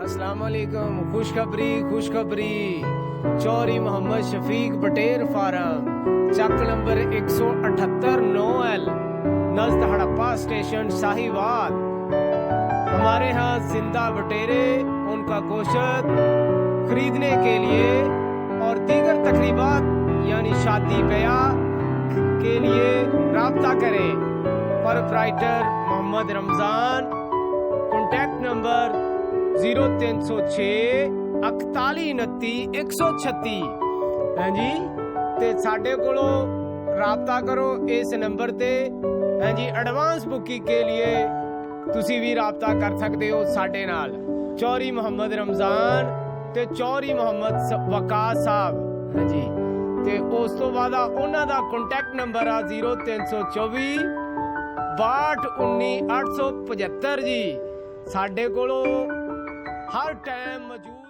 अस्सलाम वालेकुम। खुशखबरी चौरी मोहम्मद शफीक बटेर फार्म चक नंबर 178 9L नज़द हड़प्पा स्टेशन साहिवाल। हमारे यहाँ जिंदा बटेरे उनका गोश्त खरीदने के लिए और दीगर तकरीबात यानी शादी ब्याह के लिए राब्ता करें। Proprietor Mohammad Ramzan. Contact number 0306 4129 136। हाँ जी, ते साडे कोलों राब्ता करो इस नंबर ते। हाँ जी, एडवांस बुकिंग के लिए तुसी भी राब्ता कर सकते हो साडे नाल। चौरी मोहम्मद रमजान ते चौरी मोहम्मद वकास साहब। हाँ जी, ते उस तो बाद उन्हां दा कॉन्टैक्ट नंबर आ 0324 6219 875 जी। साडे कोलों हर टाइम मौजूद।